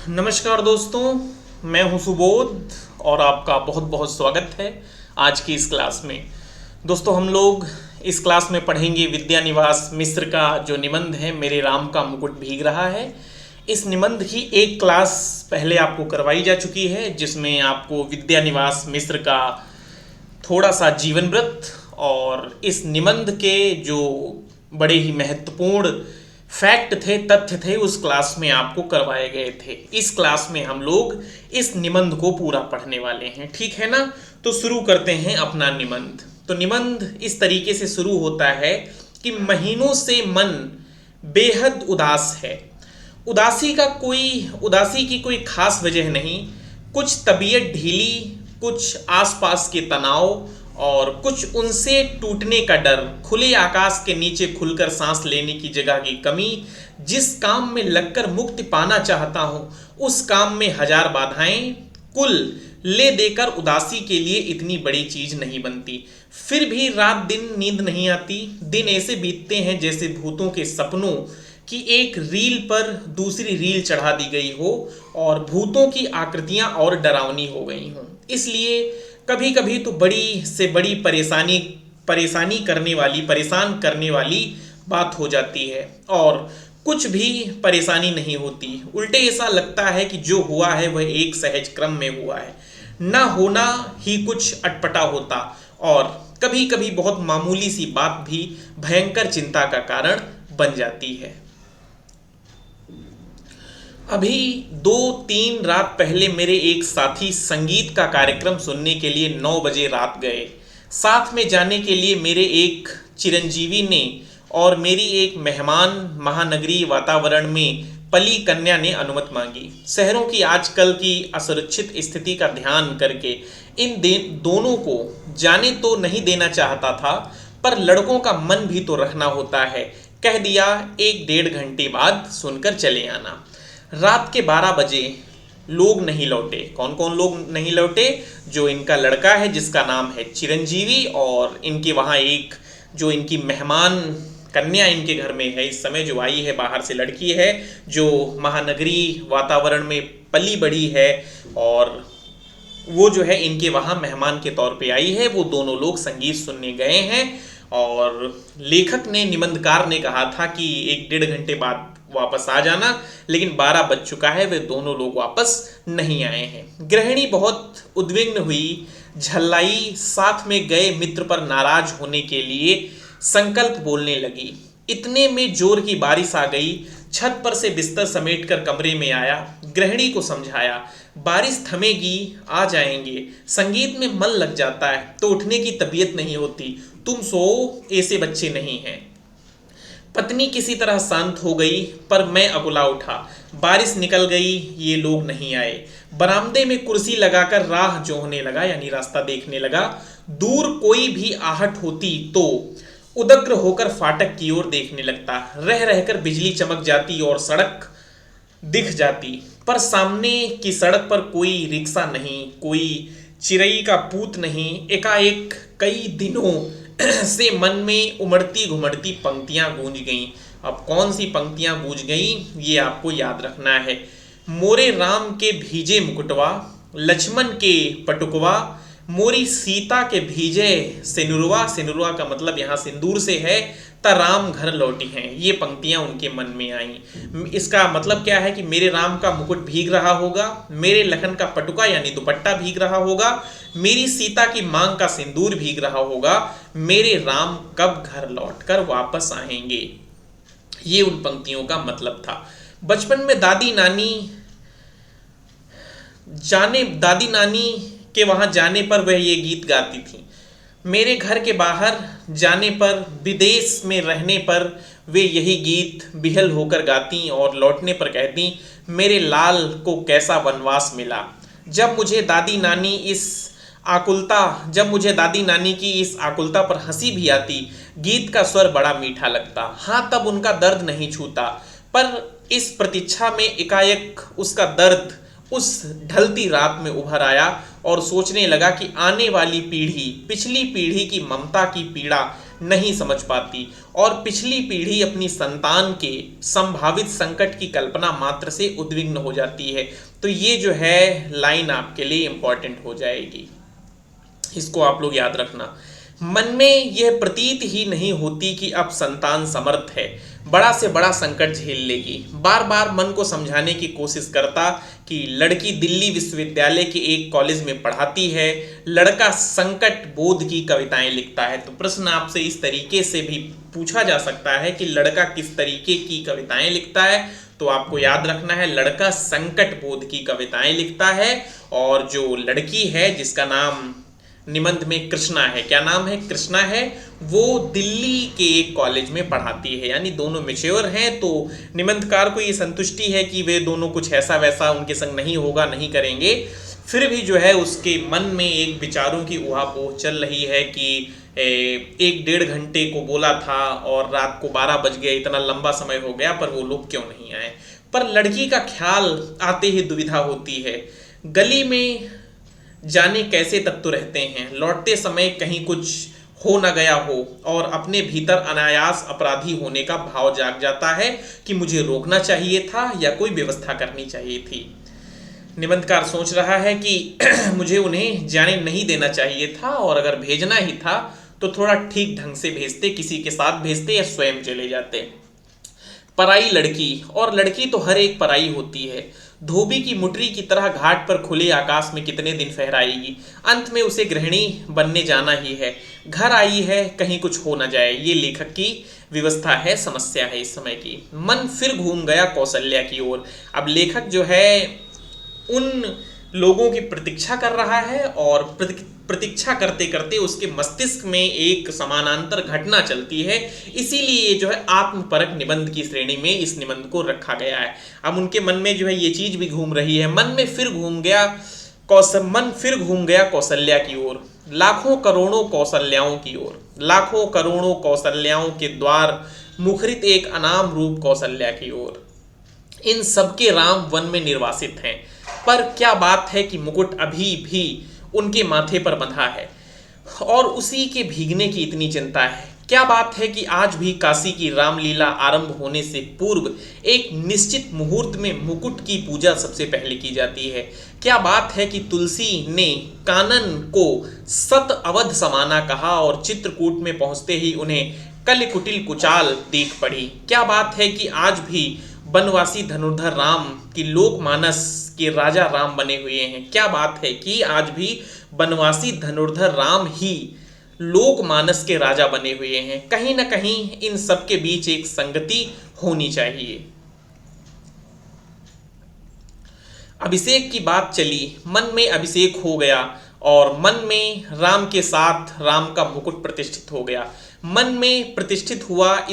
नमस्कार दोस्तों, मैं हूं सुबोध और आपका बहुत बहुत स्वागत है आज की इस क्लास में। दोस्तों, हम लोग इस क्लास में पढ़ेंगे विद्यानिवास मिश्र का जो निबंध है मेरे राम का मुकुट भीग रहा है। इस निबंध की एक क्लास पहले आपको करवाई जा चुकी है जिसमें आपको विद्यानिवास मिश्र का थोड़ा सा जीवन वृत्त और इस निबंध के जो बड़े ही महत्वपूर्ण फैक्ट थे, तथ्य थे, उस क्लास में आपको करवाए गए थे। इस क्लास में हम लोग इस निबंध को पूरा पढ़ने वाले हैं, ठीक है ना। तो शुरू करते हैं अपना निबंध। तो निबंध इस तरीके से शुरू होता है कि महीनों से मन बेहद उदास है। उदासी की कोई खास वजह नहीं, कुछ तबीयत ढीली, कुछ आसपास के तनाव और कुछ उनसे टूटने का डर, खुले आकाश के नीचे खुलकर सांस लेने की जगह की कमी। जिस काम में लगकर मुक्ति पाना चाहता हूं उस काम में हजार बाधाएं, कुल ले देकर उदासी के लिए इतनी बड़ी चीज नहीं बनती। फिर भी रात दिन नींद नहीं आती। दिन ऐसे बीतते हैं जैसे भूतों के सपनों कि एक रील पर दूसरी रील चढ़ा दी गई हो और भूतों की आकृतियां और डरावनी हो गई हों। इसलिए कभी कभी तो बड़ी से बड़ी परेशान करने वाली बात हो जाती है और कुछ भी परेशानी नहीं होती। उल्टे ऐसा लगता है कि जो हुआ है वह एक सहज क्रम में हुआ है, न होना ही कुछ अटपटा होता। और कभी कभी बहुत मामूली सी बात भी भयंकर चिंता का कारण बन जाती है। अभी 2-3 रात पहले मेरे एक साथी संगीत का कार्यक्रम सुनने के लिए 9 बजे रात गए। साथ में जाने के लिए मेरे एक चिरंजीवी ने और मेरी एक मेहमान महानगरीय वातावरण में पली कन्या ने अनुमति मांगी। शहरों की आजकल की असुरक्षित स्थिति का ध्यान करके इन दोनों को जाने तो नहीं देना चाहता था, पर लड़कों का मन भी तो रखना होता है। कह दिया 1-1.5 घंटे बाद सुनकर चले आना। रात के 12 बजे लोग नहीं लौटे। कौन कौन लोग नहीं लौटे? जो इनका लड़का है जिसका नाम है चिरंजीवी, और इनके वहाँ एक जो इनकी मेहमान कन्या इनके घर में है इस समय, जो आई है बाहर से, लड़की है जो महानगरीय वातावरण में पली बड़ी है और वो जो है इनके वहाँ मेहमान के तौर पे आई है। वो दोनों लोग संगीत सुनने गए हैं और लेखक ने, निबंधकार ने कहा था कि 1-1.5 घंटे बाद वापस आ जाना, लेकिन 12 बज चुका है, वे दोनों लोग वापस नहीं आए हैं। गृहिणी बहुत उद्विग्न हुई, झल्लाई, साथ में गए मित्र पर नाराज होने के लिए संकल्प बोलने लगी। इतने में जोर की बारिश आ गई। छत पर से बिस्तर समेटकर कमरे में आया, गृहिणी को समझाया बारिश थमेगी, आ जाएंगे। संगीत में मन लग जाता है तो उठने की तबीयत नहीं होती, तुम सो, ऐसे बच्चे नहीं हैं। पत्नी किसी तरह शांत हो गई, पर मैं अकुला उठा। बारिश निकल गई, ये लोग नहीं आए। बरामदे में कुर्सी लगाकर राह जोहने लगा, यानी रास्ता देखने लगा। दूर कोई भी आहट होती तो उदग्र होकर फाटक की ओर देखने लगता। रह रहकर बिजली चमक जाती और सड़क दिख जाती, पर सामने की सड़क पर कोई रिक्शा नहीं, कोई चिरई का पूत नहीं। एकाएक कई दिनों से मन में उमड़ती घुमड़ती पंक्तियां गूंज गईं। अब कौन सी पंक्तियां गूंज गईं ये आपको याद रखना है। मोरे राम के भीजे मुकुटवा, लक्ष्मण के पटुकवा, मोरी सीता के भीजे सिनुरवा। सिनुरवा का मतलब यहाँ सिंदूर से है। ता राम घर लौटी हैं, ये पंक्तियां उनके मन में आईं। इसका मतलब क्या है कि मेरे राम का मुकुट भीग रहा होगा, मेरे लखन का पटुका यानी दुपट्टा भीग रहा होगा, मेरी सीता की मांग का सिंदूर भीग रहा होगा, मेरे राम कब घर लौटकर वापस आएंगे। ये उन पंक्तियों का मतलब था। बचपन में दादी नानी के वहां जाने पर वह ये गीत गाती थी। मेरे घर के बाहर जाने पर, विदेश में रहने पर वे यही गीत बिहल होकर गाती और लौटने पर कहती, मेरे लाल को कैसा वनवास मिला। जब मुझे दादी नानी की इस आकुलता पर हंसी भी आती, गीत का स्वर बड़ा मीठा लगता। हाँ, तब उनका दर्द नहीं छूता, पर इस प्रतीक्षा में एकाएक उसका दर्द उस ढलती रात में उभर आया और सोचने लगा कि आने वाली पीढ़ी पिछली पीढ़ी की ममता की पीड़ा नहीं समझ पाती और पिछली पीढ़ी अपनी संतान के संभावित संकट की कल्पना मात्र से उद्विग्न हो जाती है। तो ये जो है लाइन आपके लिए इंपॉर्टेंट हो जाएगी, इसको आप लोग याद रखना। मन में यह प्रतीत ही नहीं होती कि अब संतान समर्थ है, बड़ा से बड़ा संकट झेल लेगी। बार बार मन को समझाने की कोशिश करता कि लड़की दिल्ली विश्वविद्यालय के एक कॉलेज में पढ़ाती है, लड़का संकट बोध की कविताएं लिखता है। तो प्रश्न आपसे इस तरीके से भी पूछा जा सकता है कि लड़का किस तरीके की कविताएं लिखता है। तो आपको याद रखना है लड़का संकट बोध की कविताएं लिखता है, और जो लड़की है जिसका नाम निबंध में कृष्णा है, क्या नाम है, कृष्णा है, वो दिल्ली के एक कॉलेज में पढ़ाती है। यानी दोनों मैच्योर हैं। तो निबंधकार को ये संतुष्टि है कि वे दोनों कुछ ऐसा वैसा उनके संग नहीं होगा, नहीं करेंगे। फिर भी जो है उसके मन में एक विचारों की उहापोह चल रही है कि 1-1.5 घंटे को बोला था और रात को 12 बज गए, इतना लंबा समय हो गया, पर वो लोग क्यों नहीं आए। पर लड़की का ख्याल आते ही दुविधा होती है। गली में जाने कैसे तत्व रहते हैं, लौटते समय कहीं कुछ हो न गया हो, और अपने भीतर अनायास अपराधी होने का भाव जाग जाता है कि मुझे रोकना चाहिए था या कोई व्यवस्था करनी चाहिए थी। निबंधकार सोच रहा है कि मुझे उन्हें जाने नहीं देना चाहिए था, और अगर भेजना ही था तो थोड़ा ठीक ढंग से भेजते, किसी के साथ भेजते या स्वयं चले जाते। पराई लड़की, और लड़की तो हर एक पराई होती है। धोबी की मुटरी की तरह घाट पर खुले आकाश में कितने दिन फहराएगी। अंत में उसे गृहिणी बनने जाना ही है। घर आई है, कहीं कुछ हो न जाए, ये लेखक की व्यवस्था है, समस्या है इस समय की। मन फिर घूम गया कौशल्या की ओर। अब लेखक जो है उन लोगों की प्रतीक्षा कर रहा है, और प्रतीक्षा करते करते उसके मस्तिष्क में एक समानांतर घटना चलती है। इसीलिए ये जो है आत्मपरक निबंध की श्रेणी में इस निबंध को रखा गया है। अब उनके मन में जो है ये चीज भी घूम रही है। मन फिर घूम गया कौशल्या की ओर, लाखों करोड़ों कौशल्याओं की ओर। लाखों करोड़ों कौशल्याओं के द्वार मुखरित एक अनाम रूप कौशल्या की ओर। इन सबके राम वन में निर्वासित हैं, पर क्या बात है कि मुकुट अभी भी उनके माथे पर बंधा है और उसी के भीगने की इतनी चिंता है। क्या बात है कि आज भी काशी की रामलीला आरंभ होने से पूर्व एक निश्चित मुहूर्त में मुकुट की पूजा सबसे पहले की जाती है। क्या बात है कि तुलसी ने कानन को सत अवध समाना कहा और चित्रकूट में पहुंचते ही उन्हें कलकुटिल कुचाल देख पड़ी। क्या बात है कि आज भी बनवासी धनुर्धर राम की लोकमानस के राजा राम बने हुए हैं। क्या बात है कि आज भी बनवासी धनुर्धर राम ही लोकमानस के राजा बने हुए हैं। कहीं ना कहीं इन सब के बीच एक संगति होनी चाहिए। अभिषेक की बात चली, मन में अभिषेक हो गया और मन में राम के साथ राम का मुकुट प्रतिष्ठित हो गया। मन में प्रतिष्ठित हुआ,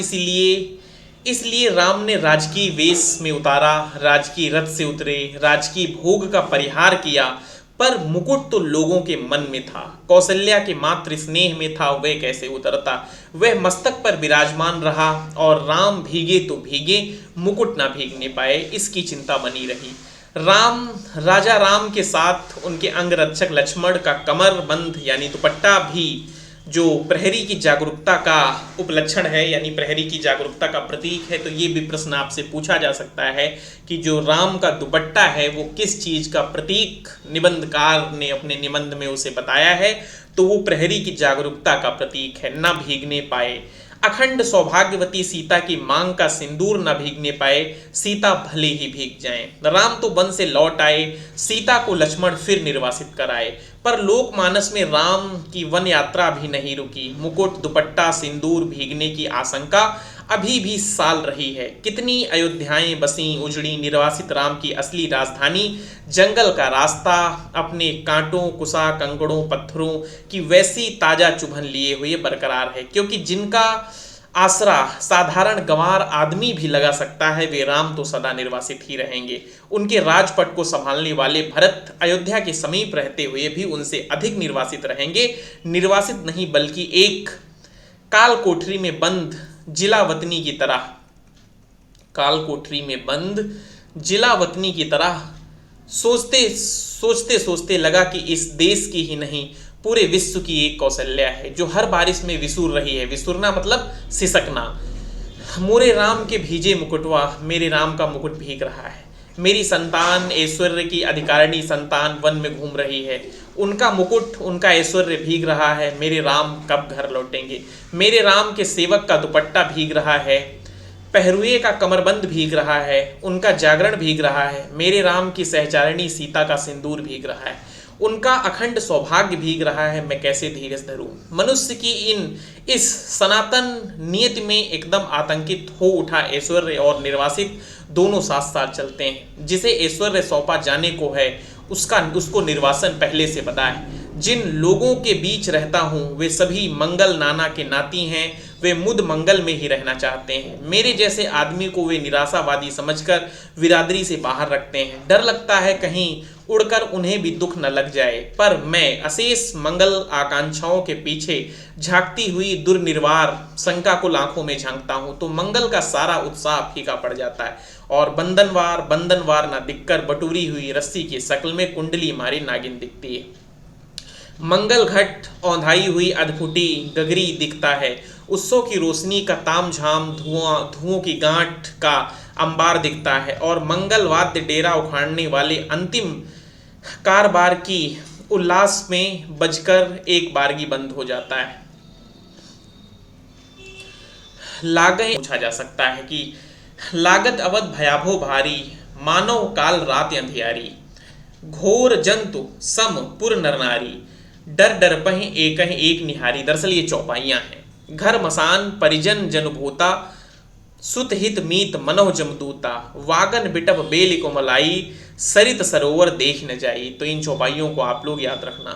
इसलिए राम ने राजकीय वेश में उतारा, राजकीय रथ से उतरे, राजकीय भोग का परिहार किया, पर मुकुट तो लोगों के मन में था, कौशल्या के मात्र स्नेह में था। वह कैसे उतरता? वह मस्तक पर विराजमान रहा और राम भीगे तो भीगे, मुकुट ना भीगने पाए, इसकी चिंता बनी रही। राजा राम के साथ उनके अंगरक्षक लक्ष्मण का कमर बंध यानी दुपट्टा भी जो प्रहरी की जागरूकता का उपलक्षण है, यानी प्रहरी की जागरूकता का प्रतीक है। तो ये भी प्रश्न आपसे पूछा जा सकता है कि जो राम का दुपट्टा है वो किस चीज का प्रतीक निबंधकार ने अपने निबंध में उसे बताया है। तो वो प्रहरी की जागरूकता का प्रतीक है, ना भीगने पाए। अखंड सौभाग्यवती सीता की मांग का सिंदूर न भीगने पाए, सीता भले ही भीग जाएं। राम तो वन से लौट आए, सीता को लक्ष्मण फिर निर्वासित कराए, पर लोकमानस में राम की वन यात्रा भी नहीं रुकी। मुकुट, दुपट्टा, सिंदूर भीगने की आशंका अभी भी साल रही है। कितनी अयोध्याएं बसी उजड़ी, निर्वासित राम की असली राजधानी जंगल का रास्ता अपने कांटों, कुसा, कंकड़ों, पत्थरों की वैसी ताजा चुभन लिए हुए बरकरार है, क्योंकि जिनका आसरा साधारण गंवार आदमी भी लगा सकता है, वे राम तो सदा निर्वासित ही रहेंगे। उनके राजपट को संभालने वाले भरत अयोध्या के समीप रहते हुए भी उनसे अधिक निर्वासित रहेंगे। निर्वासित नहीं बल्कि एक काल कोठरी में बंद जिला वतनी की तरह, काल कोठरी में बंद जिला वतनी की तरह सोचते सोचते लगा कि इस देश की ही नहीं पूरे विश्व की एक कौशल्या है जो हर बारिश में विसूर रही है। विसूरना मतलब सिसकना। मोरे राम के भीजे मुकुटवा, मेरे राम का मुकुट भीग रहा है। मेरी संतान ऐश्वर्य की अधिकारिणी संतान वन में घूम रही है, उनका मुकुट उनका ऐश्वर्य भीग रहा है। मेरे राम कब घर लौटेंगे। मेरे राम के सेवक का दुपट्टा भीग रहा है, पहरुए का कमरबंद भीग रहा है, उनका जागरण भीग रहा है। मेरे राम की सहचारिणी सीता का सिंदूर भीग रहा है, उनका अखंड सौभाग्य भीग रहा है। मैं कैसे धीरज धरूं। मनुष्य की इस सनातन नियति में एकदम आतंकित हो उठा ऐश्वर्य और निर्वासित दोनों साथ साथ चलते हैं। जिसे ऐश्वर्य सौंपा जाने को है उसको निर्वासन पहले से बता है। जिन लोगों के बीच रहता हूँ वे सभी मंगल नाना के नाती हैं, वे मुद मंगल में ही रहना चाहते हैं। मेरे जैसे आदमी को वे निराशावादी समझकर बिरादरी से बाहर रखते हैं। डर लगता है कहीं उड़कर उन्हें भी दुख न लग जाए। पर मैं अशेष मंगल आकांक्षाओं के पीछे झांकती हुई दुर्निर्वार शंकाकुल आंखों में झांकता हूँ तो मंगल का सारा उत्साह फीका पड़ जाता है और बंधनवार न दिखकर बटूरी हुई रस्सी की शक्ल में कुंडली मारी नागिन दिखती है। मंगल घट औंधाई हुई अधफुटी गगरी दिखता है। उत्सव की रोशनी का तामझाम धुओं की गांठ का अंबार दिखता है और मंगल वाद्य डेरा उखाड़ने वाले अंतिम कारबार की उल्लास में बजकर एक बारगी बंद हो जाता है। लागत पूछा जा सकता है कि लागत अवध भयाभो भारी, मानव काल रात अंधियारी। घोर जंतु सम पुर नर नारी, डर डर पह एक निहारी। दरअसल ये चौपाइयां हैं। घर मसान परिजन जनभूता, सुत हित मीत मनोह जमदूता। वागन बिटप बेल कोमलाई, सरित सरोवर देख न जाई। तो इन चौपाइयों को आप लोग याद रखना।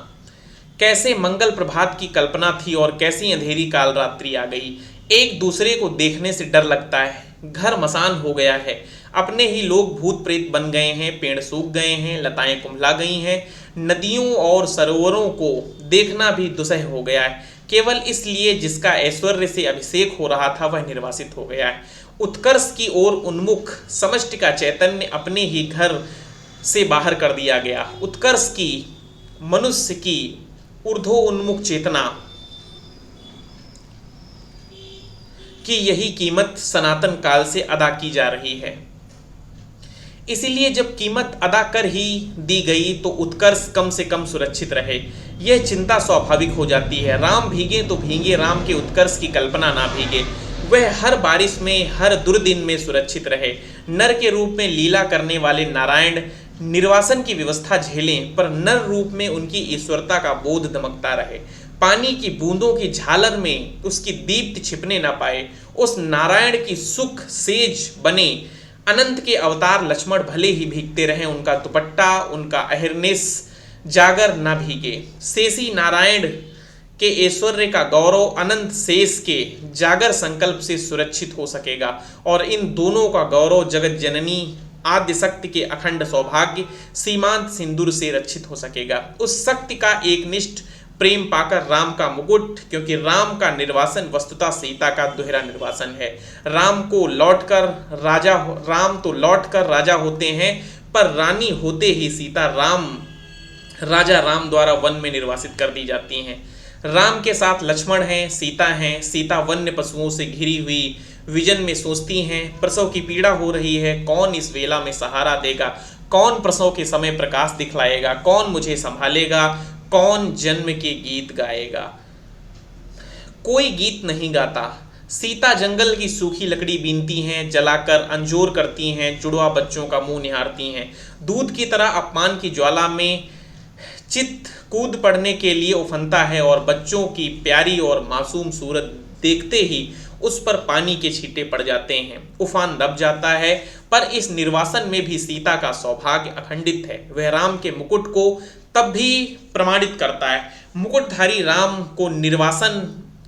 कैसे मंगल प्रभात की कल्पना थी और कैसी अंधेरी काल रात्रि आ गई। एक दूसरे को देखने से डर लगता है। घर मसान हो गया है, अपने ही लोग भूत प्रेत बन गए हैं, पेड़ सूख गए हैं, लताएं कुम्हला गई हैं, नदियों और सरोवरों को देखना भी दुसह हो गया है। केवल इसलिए जिसका ऐश्वर्य से अभिषेक हो रहा था वह निर्वासित हो गया है। उत्कर्ष की ओर उन्मुख समष्टि का चैतन्य अपने ही घर से बाहर कर दिया गया। उत्कर्ष की मनुष्य की ऊर्ध्वोन्मुख चेतना की यही कीमत सनातन काल से अदा की जा रही है। इसीलिए जब कीमत अदा कर ही दी गई तो उत्कर्ष कम से कम सुरक्षित रहे, यह चिंता स्वाभाविक हो जाती है। राम भीगे तो भीगे, राम के उत्कर्ष की कल्पना ना भीगे। वह हर बारिश में, हर दुर्दिन में सुरक्षित रहे। नर के रूप में लीला करने वाले नारायण निर्वासन की व्यवस्था झेलें, पर नर रूप में उनकी ईश्वरता का बोध दमकता रहे। पानी की बूंदों की झालर में उसकी दीप्ति छिपने न पाए। उस नारायण की सुख सेज बने अनंत के अवतार लक्ष्मण भले ही भीगते रहे, उनका दुपट्टा, उनका अहिर्निश जागर न भीगे। शेषी नारायण के ऐश्वर्य का गौरव अनंत शेष के जागर संकल्प से सुरक्षित हो सकेगा और इन दोनों का गौरव जगत जननी आद्य शक्ति के अखंड सौभाग्य सीमांत सिंदूर से रक्षित हो सकेगा। उस शक्ति का एक निष्ठ प्रेम पाकर राम का मुकुट, क्योंकि राम का निर्वासन वस्तुतः सीता का दोहरा निर्वासन है। राम तो लौटकर राजा होते हैं, पर रानी होते ही सीता राजा राम द्वारा वन में निर्वासित कर दी जाती हैं। राम के साथ लक्ष्मण हैं, सीता हैं। सीता वन्य पशुओं से घिरी हुई विजन में सोचती हैं, प्रसव की पीड़ा हो रही है, कौन इस वेला में सहारा देगा, कौन प्रसव के समय प्रकाश दिखलाएगा, कौन मुझे संभालेगा, कौन जन्म के गीत गाएगा। कोई गीत नहीं गाता। सीता जंगल की सूखी लकड़ी बीनती हैं, जलाकर अंजोर करती हैं, जुड़वा बच्चों का मुंह निहारती हैं। दूध की तरह अपमान की ज्वाला में चित्त कूद पड़ने के लिए उफनता है और बच्चों की प्यारी और मासूम सूरत देखते ही उस पर पानी के छींटे पड़ जाते हैं। उफान दब जाता है, पर इस निर्वासन में भी सीता का सौभाग्य अखंडित है। वह राम के मुकुट को तब भी प्रमाणित करता है। मुकुटधारी राम को निर्वासन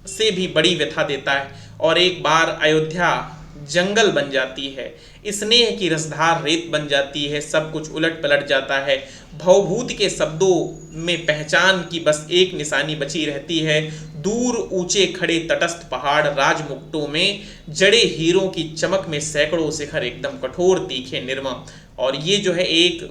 से भी बड़ी व्यथा देता है और एक बार अयोध्या जंगल बन जाती है, स्नेह की रसधार रेत बन जाती है, सब कुछ उलट पलट जाता है। भवभूति के शब्दों में पहचान की बस एक निशानी बची रहती है। दूर ऊंचे खड़े तटस्थ पहाड़, राजमुकुटों में जड़े हीरों की चमक में सैकड़ों शिखर एकदम कठोर तीखे निर्मम। और ये जो है एक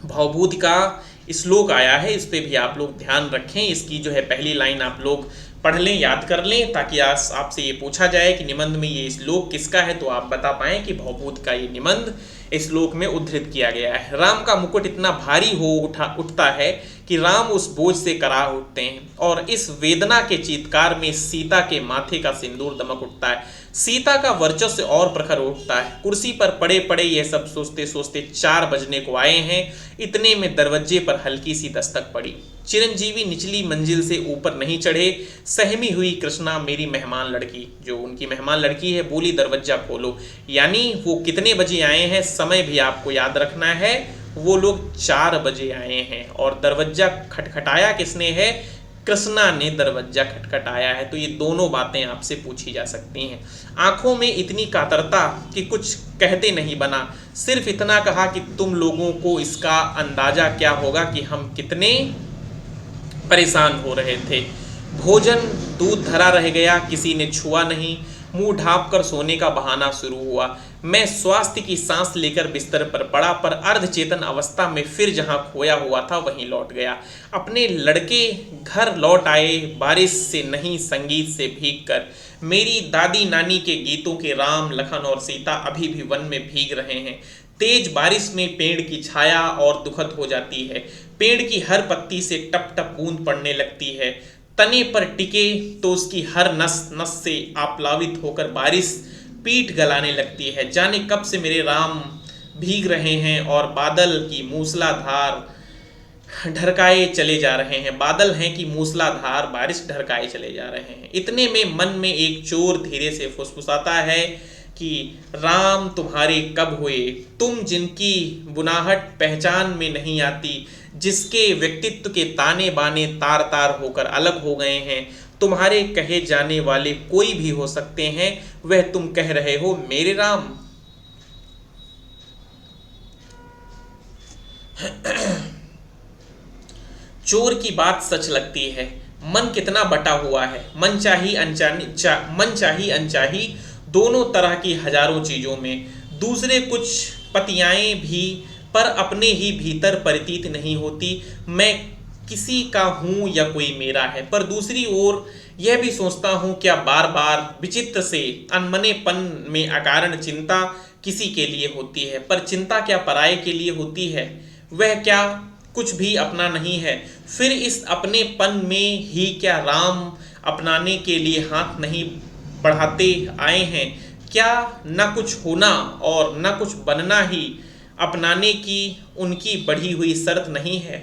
भवभूति का श्लोक आया है, इस पे भी आप लोग ध्यान रखें। इसकी जो है पहली लाइन आप लोग पढ़ लें, याद कर लें, ताकि आपसे ये पूछा जाए कि निबंध में ये श्लोक किसका है तो आप बता पाएं कि भवभूत का ये निबंध श्लोक में उद्धृत किया गया है। राम का मुकुट इतना भारी हो उठता है कि राम उस बोझ से करा उठते हैं, और इस वेदना के चीत्कार में सीता के माथे का सिंदूर दमक उठता है। सीता का वर्चस्व और प्रखर उठता है। कुर्सी पर पड़े पड़े यह सब सोचते सोचते 4 बजने को आए हैं। इतने में दरवाजे पर हल्की सी दस्तक पड़ी। चिरंजीवी निचली मंजिल से ऊपर नहीं चढ़े। सहमी हुई कृष्णा मेरी मेहमान लड़की, जो उनकी मेहमान लड़की है, बोली दरवाजा खोलो। यानी वो कितने बजे आए हैं, समय भी आपको याद रखना है। वो लोग 4 बजे आए हैं, और दरवाजा खटखटाया किसने है? कृष्णा ने दरवाजा खटखटाया है। तो ये दोनों बातें आपसे पूछी जा सकती हैं। आंखों में इतनी कातरता कि कुछ कहते नहीं बना, सिर्फ इतना कहा कि तुम लोगों को इसका अंदाजा क्या होगा कि हम कितने परेशान हो रहे थे। भोजन दूध धरा रह गया, किसी ने छुआ नहीं। मुंह ढांप कर सोने का बहाना शुरू हुआ। मैं स्वास्थ्य की सांस लेकर बिस्तर पर पड़ा, पर अर्धचेतन अवस्था में फिर जहां खोया हुआ था वहीं लौट गया। अपने लड़के घर लौट आए, बारिश से नहीं संगीत से भीग कर। मेरी दादी नानी के गीतों के राम, लखन और सीता अभी भी वन में भीग रहे हैं। तेज बारिश में पेड़ की छाया और दुखद हो जाती है। पेड़ की हर पत्ती से टप टप बूंद पड़ने लगती है। तने पर टिके तो उसकी हर नस नस से आप्लावित होकर बारिश पीठ गलाने लगती है। जाने कब से मेरे राम भीग रहे हैं और बादल की मूसलाधार ढरकाए चले जा रहे हैं। बादल हैं कि मूसलाधार बारिश ढरकाए चले जा रहे हैं। इतने में मन में एक चोर धीरे से फुसफुसाता है कि राम तुम्हारे कब हुए, तुम जिनकी बुनाहट पहचान में नहीं आती, जिसके व्यक्तित्व के ताने बाने तार तार होकर अलग हो गए हैं। तुम्हारे कहे जाने वाले कोई भी हो सकते हैं, वह तुम कह रहे हो मेरे राम। चोर की बात सच लगती है। मन कितना बटा हुआ है। मन चाही अनचाही दोनों तरह की हजारों चीजों में। दूसरे कुछ पतियाएं भी पर अपने ही भीतर प्रतीत नहीं होती। मैं किसी का हूं या कोई मेरा है। पर दूसरी ओर यह भी सोचता हूं, क्या बार बार विचित्र से अनमनेपन में अकारण चिंता किसी के लिए होती है। पर चिंता क्या पराये के लिए होती है? वह क्या कुछ भी अपना नहीं है? फिर इस अपनेपन में ही क्या राम अपनाने के लिए हाथ नहीं बढ़ाते आए हैं? क्या न कुछ होना और न कुछ बनना ही अपनाने की उनकी बढ़ी हुई शर्त नहीं है?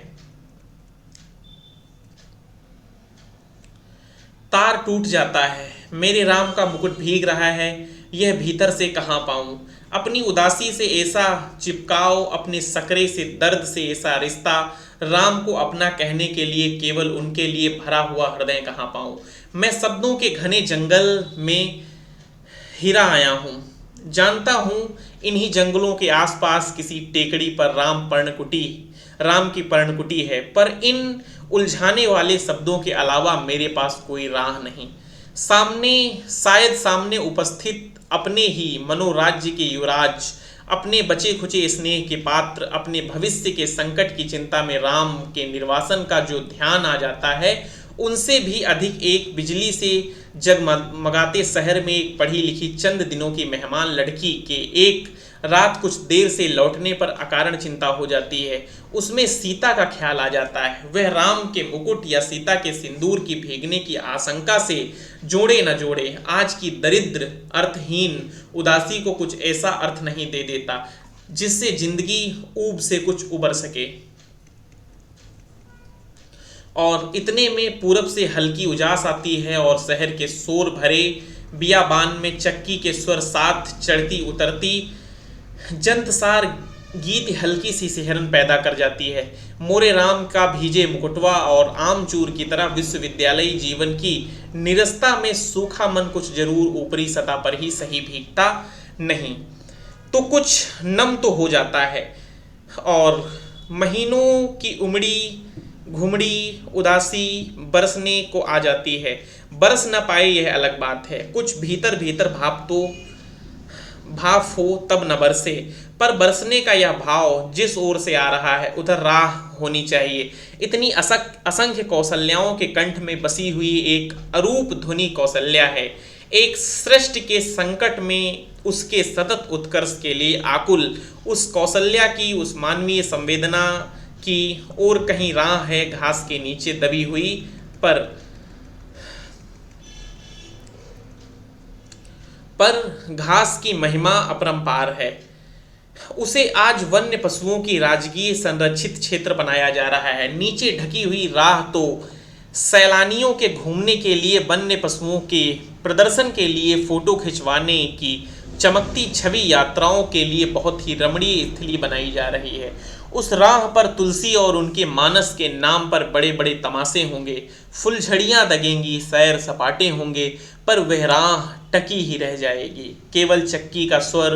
तार टूट जाता है। मेरे राम का मुकुट भीग रहा है। यह भीतर से कहाँ पाऊं? अपनी उदासी से ऐसा चिपकाओ, अपने सकरे से दर्द से ऐसा रिश्ता। राम को अपना कहने के लिए केवल उनके लिए भरा हुआ हृदय कहाँ पाऊं? मैं शब्दों के घने जंगल में हिरा आया हूँ। जानता हूँ इन्हीं जंगलों के आसपास किसी टेकड़ी पर राम की पर्णकुटी है, पर इन उलझाने वाले शब्दों के अलावा मेरे पास कोई राह नहीं। सामने उपस्थित अपने ही मनोराज्य के युवराज, अपने बचे खुचे स्नेह के पात्र, अपने भविष्य के संकट की चिंता में राम के निर्वासन का जो ध्यान आ जाता है, उनसे भी अधिक एक बिजली से जगमगाते शहर में एक पढ़ी लिखी चंद दिनों की मेहमान लड़की के एक रात कुछ देर से लौटने पर अकारण चिंता हो जाती है। उसमें सीता का ख्याल आ जाता है। वह राम के मुकुट या सीता के सिंदूर की भीगने की आशंका से जोड़े न जोड़े आज की दरिद्र अर्थहीन उदासी को कुछ ऐसा अर्थ नहीं दे देता जिससे जिंदगी ऊब से कुछ उबर सके। और इतने में पूरब से हल्की उजास आती है और शहर के शोर भरे बियाबान में चक्की के स्वर साथ चढ़ती उतरती जंतसार गीत हल्की सी सिहरन पैदा कर जाती है। मोरे राम का भीजे मुकुटवा और आमचूर की तरह विश्वविद्यालयी जीवन की निरस्ता में सूखा मन कुछ जरूर ऊपरी सतह पर ही सही भीगता नहीं तो कुछ नम तो हो जाता है, और महीनों की उमड़ी घुमड़ी उदासी बरसने को आ जाती है। बरस न पाए यह अलग बात है। कुछ भीतर भीतर भाप तो भाव हो तब न बरसे, पर बरसने का यह भाव जिस ओर से आ रहा है उधर राह होनी चाहिए। इतनी असंख्य कौशल्याओं के कंठ में बसी हुई एक अरूप धुनि कौशल्या है। एक सृष्टि के संकट में उसके सतत उत्कर्ष के लिए आकुल उस कौशल्या की, उस मानवीय संवेदना की और कहीं राह है घास के नीचे दबी हुई, पर घास की महिमा अपरंपार है। उसे आज वन्य पशुओं की राजकीय संरक्षित क्षेत्र बनाया जा रहा है। नीचे ढकी हुई राह तो सैलानियों के घूमने के लिए, वन्य पशुओं के प्रदर्शन के लिए, फोटो खिंचवाने की चमकती छवि यात्राओं के लिए बहुत ही रमणीय स्थली बनाई जा रही है। उस राह पर तुलसी और उनके मानस के नाम पर बड़े बड़े तमाशे होंगे, फुलझड़ियाँ दगेंगी, सैर सपाटे होंगे, पर वह राह टकी ही रह जाएगी। केवल चक्की का स्वर,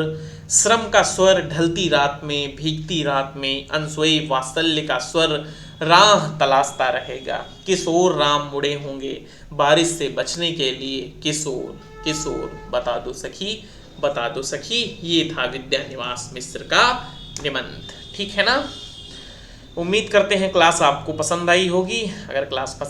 श्रम का स्वर, ढलती रात में, भीगती रात में अनसोई वात्सल्य का स्वर राह तलाशता रहेगा। किस ओर राम मुड़े होंगे बारिश से बचने के लिए, किस ओर बता दो सखी, बता दो सखी। ये था विद्यानिवास मिश्र का निबंध। ठीक है ना। उम्मीद करते हैं क्लास आपको पसंद आई होगी। अगर क्लास पसंद